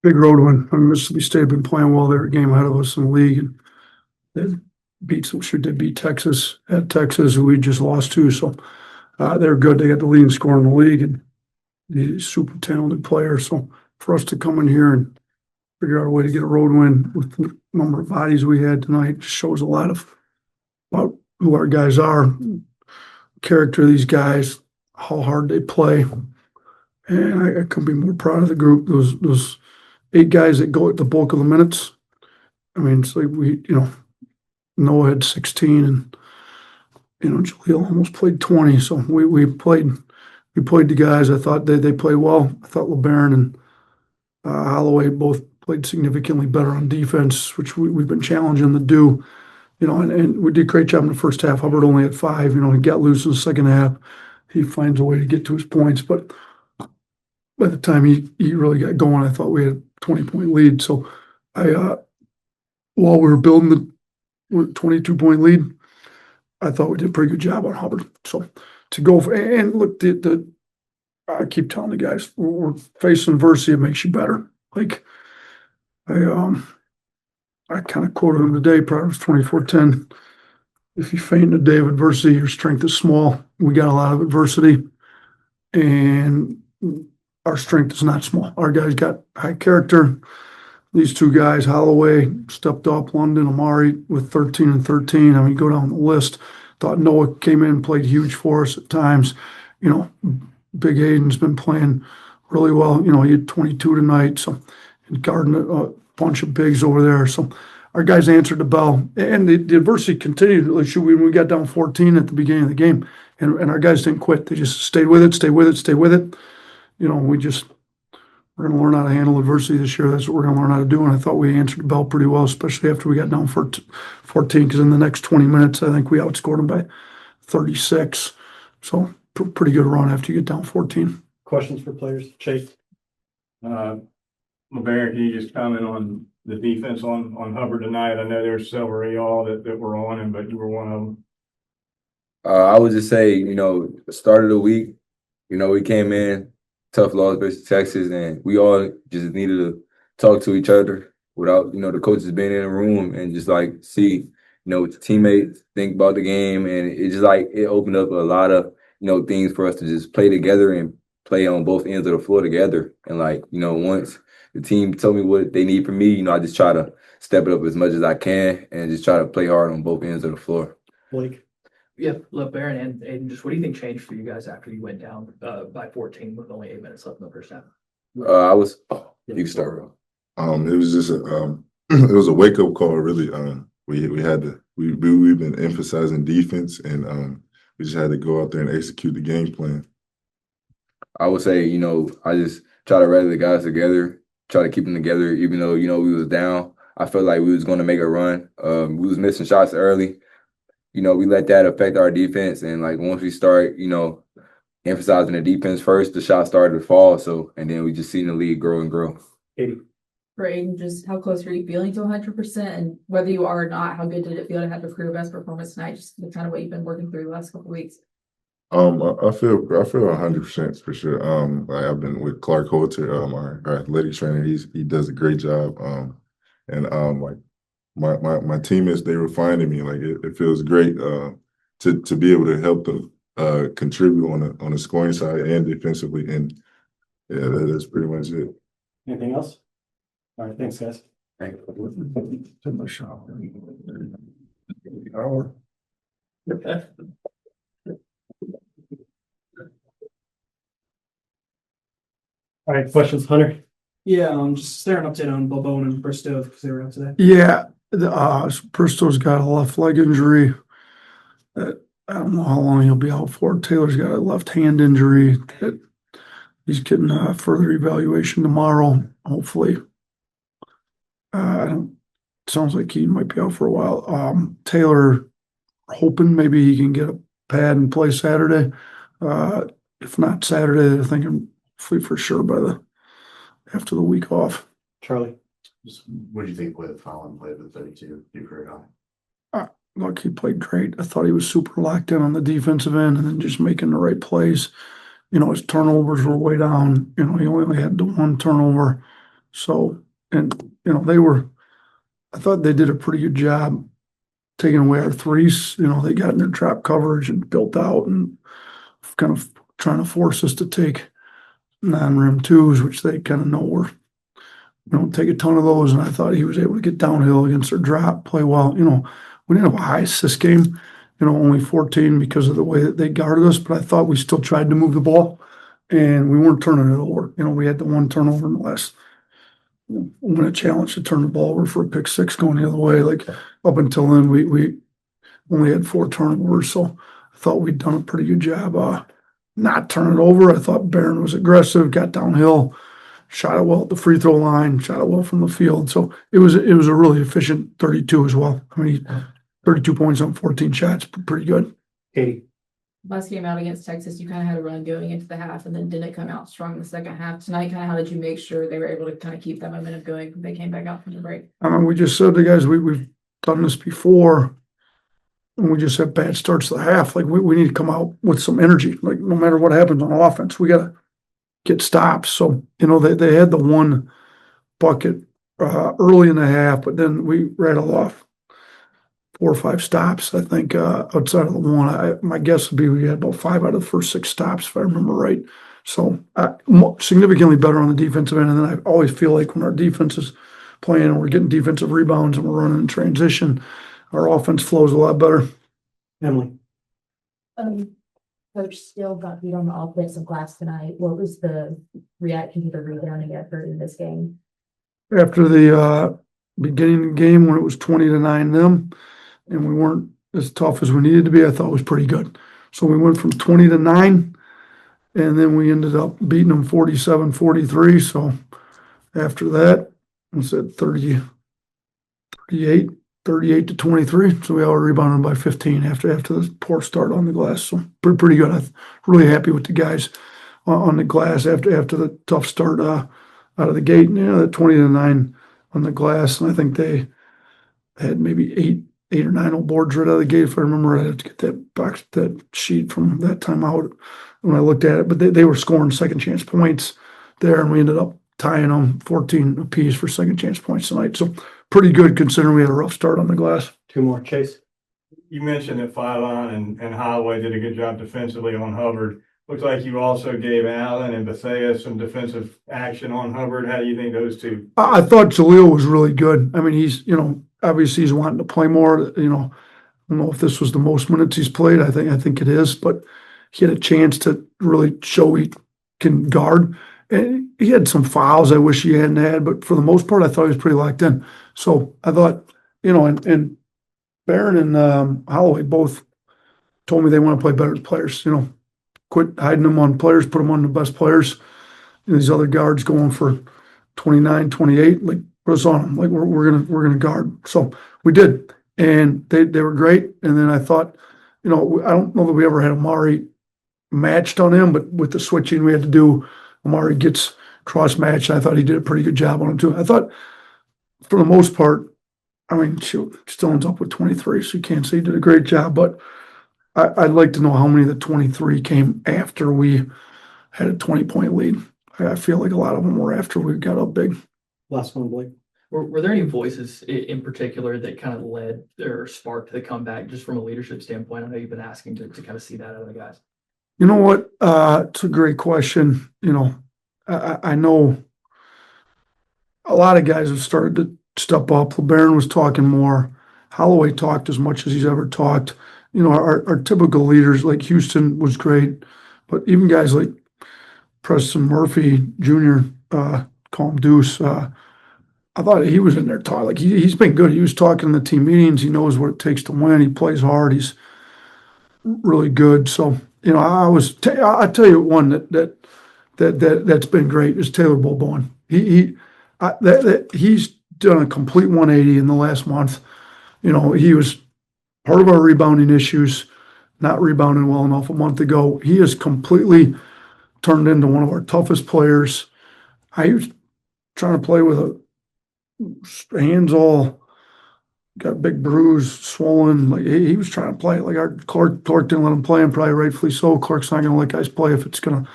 Big road win. I mean, Mississippi State had been playing well. They were a game ahead of us in the league, and they did beat Texas at Texas, who we just lost to. So they're good. They got the leading scorer in the league, and he's a super talented player. So for us to come in here and figure out a way to get a road win with the number of bodies we had tonight just shows a lot about who our guys are, character of these guys, how hard they play. And I couldn't be more proud of the group. Those 8 guys that go at the bulk of the minutes. I mean, it's like Noah had 16 and, Jaleel almost played 20. So we played the guys. I thought they played well. I thought Labaron and Holloway both played significantly better on defense, which we've been challenging them to do. And we did a great job in the first half. Hubbard only had 5. He got loose in the second half. He finds a way to get to his points. But by the time he really got going, I thought we had a 20-point lead. So while we were building the 22-point lead, I thought we did a pretty good job on Hubbard. So to go and look, I keep telling the guys, we're facing adversity. It makes you better. Like I kind of quoted him today, Proverbs 24:10. If you faint in a day of adversity, your strength is small. We got a lot of adversity, and our strength is not small. Our guys got high character. These 2 guys, Holloway stepped up, London, Amari with 13 and 13. I mean, go down the list. Thought Noah came in and played huge for us at times. Big Aiden's been playing really well. He had 22 tonight. So, and guarding a bunch of bigs over there. So our guys answered the bell. And the adversity continued. When we got down 14 at the beginning of the game, and our guys didn't quit. They just stayed with it. We're going to learn how to handle adversity this year. That's what we're going to learn how to do. And I thought we answered the bell pretty well, especially after we got down 14, because in the next 20 minutes, I think we outscored them by 36. So pretty good run after you get down 14. Questions for players? Chase? Labaron, can you just comment on the defense on Hubbard tonight? I know there's several of y'all that were on him, but you were one of them. I would just say, the start of the week, we came in, tough loss versus Texas, and we all just needed to talk to each other without, the coaches being in the room and just see, what the teammates think about the game. And it just it opened up a lot of, things for us to just play together and play on both ends of the floor together. And once the team told me what they need from me, I just try to step it up as much as I can and just try to play hard on both ends of the floor. Blake? Yeah, Labaron and Aiden, just what do you think changed for you guys after you went down by 14 with only 8 minutes left in the first half? You can start, bro. It was just it was a wake up call, really. We've been emphasizing defense, and we just had to go out there and execute the game plan. I would say, I just try to rally the guys together, try to keep them together, even though, we was down. I felt like we was going to make a run. We was missing shots early. We let that affect our defense. And once we start, emphasizing the defense first, the shots started to fall. And then we just seen the league grow and grow. Katie? For Aiden, just how close are you feeling to 100%? And whether you are or not, how good did it feel to have the career best performance tonight? Just kind of what you've been working through the last couple of weeks. I feel 100% for sure. I've been with Clark Holter, our athletic trainer. He does a great job. My teammates, they were finding me. It feels great to be able to help them contribute on the scoring side and defensively. And yeah, that's pretty much it. Anything else? All right, thanks, guys. Thank you. All right, questions, Hunter? Yeah, just is there an update on Bobone and Bristow because they were out today? Yeah, Bristow's got a left leg injury. I don't know how long he'll be out for. Taylor's got a left hand injury. He's getting further evaluation tomorrow, hopefully. Sounds like he might be out for a while. Taylor, hoping maybe he can get a pad and play Saturday. If not Saturday, they're thinking for sure after the week off. Charlie? What do you think with Philon played with 32? You heard on? Look, he played great. I thought he was super locked in on the defensive end and then just making the right plays. His turnovers were way down. He only had the one turnover So, and, I thought they did a pretty good job taking away our threes. They got in their trap coverage and built out and kind of trying to force us to take non-rim twos, which they kind of know we don't take a ton of those. And I thought he was able to get downhill against their drop, play well. We didn't have a high assist game, only 14 because of the way that they guarded us, but I thought we still tried to move the ball and we weren't turning it over. We had the one turnover in the last, win a challenge to turn the ball over for a pick six going the other way. Like up until then, we only had 4 turnovers. So I thought we'd done a pretty good job, not turning it over. I thought Barron was aggressive, got downhill, shot it well at the free throw line, shot it well from the field. So it was a really efficient 32 as well. 32 points on 14 shots, pretty good. Katie. Last game out against Texas, you kind of had a run going into the half and then didn't come out strong in the second half. Tonight, kind of how did you make sure they were able to kind of keep that momentum going when they came back out from the break? We just said to the guys, we've done this before, and we just have bad starts to the half. Like we need to come out with some energy. Like no matter what happens on offense, we got to get stops. So they had the one bucket early in the half, but then we rattled off 4 or 5 stops. I think outside of the one, my guess would be we had about 5 out of the first 6 stops, if I remember right. So significantly better on the defensive end. And then I always feel like when our defense is playing and we're getting defensive rebounds and we're running in transition, our offense flows a lot better. Emily. Coach still got beat on the offensive glass tonight. What was the reaction to the rebounding effort in this game? After the beginning of the game when it was 20-9 them, and we weren't as tough as we needed to be, I thought it was pretty good. So we went from 20-9, and then we ended up beating them 47-43. So after that, I said 38-23. So we all rebounded by 15 after the poor start on the glass. So pretty good. I'm really happy with the guys on the glass after the tough start out of the gate. That 20-9 on the glass, and I think they had maybe eight or nine old boards right out of the gate. If I remember, I have to get that sheet from that time out when I looked at it. But they were scoring second chance points there, and we ended up tying them 14 apiece for second chance points tonight. So pretty good considering we had a rough start on the glass. 2 more. Chase. You mentioned that Philon and Holloway did a good job defensively on Hubbard. Looks like you also gave Allen and Bethea some defensive action on Hubbard. How do you think those two? I thought Jaleel was really good. I mean, he's, obviously he's wanting to play more. I don't know if this was the most minutes he's played. I think it is, but he had a chance to really show he can guard. And he had some fouls I wish he hadn't had, but for the most part, I thought he was pretty locked in. So I thought, and Barron and Holloway both told me they want to play better as players. Quit hiding them on players, put them on the best players. These other guards going for 29, 28, like put us on them. Like we're gonna guard. So we did, and they were great. And then I thought, I don't know that we ever had Amari matched on him, but with the switching we had to do, Amari gets cross matched. I thought he did a pretty good job on him too. I thought for the most part, I mean, shoot, still ends up with 23, so you can't say he did a great job, but I'd like to know how many of the 23 came after we had a 20-point lead. I feel like a lot of them were after we got up big. Last one, Blake. Were there any voices in particular that kind of led or sparked the comeback just from a leadership standpoint? I know you've been asking to kind of see that out of the guys. You know what? It's a great question. I know a lot of guys have started to step up. Labaron was talking more. Holloway talked as much as he's ever talked. Our typical leaders like Houston was great, but even guys like Preston Murphy Jr., call him Deuce, I thought he was in there talking. Like he's been good. He was talking in the team meetings. He knows what it takes to win. He plays hard. He's really good. So, I'll tell you one that's been great is Taylor Boboin. He's done a complete 180 in the last month. He was part of our rebounding issues, not rebounding well enough a month ago. He has completely turned into one of our toughest players. I was trying to play with hands all got a big bruise, swollen. Like he was trying to play. Like our Clark didn't let him play, and probably rightfully so. Clark's not going to let guys play if it's going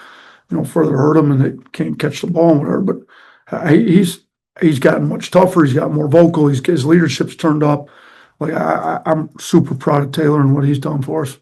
to, further hurt him and they can't catch the ball and whatever. But he's he's gotten much tougher. He's got more vocal. His leadership's turned up. Like I'm super proud of Taylor and what he's done for us.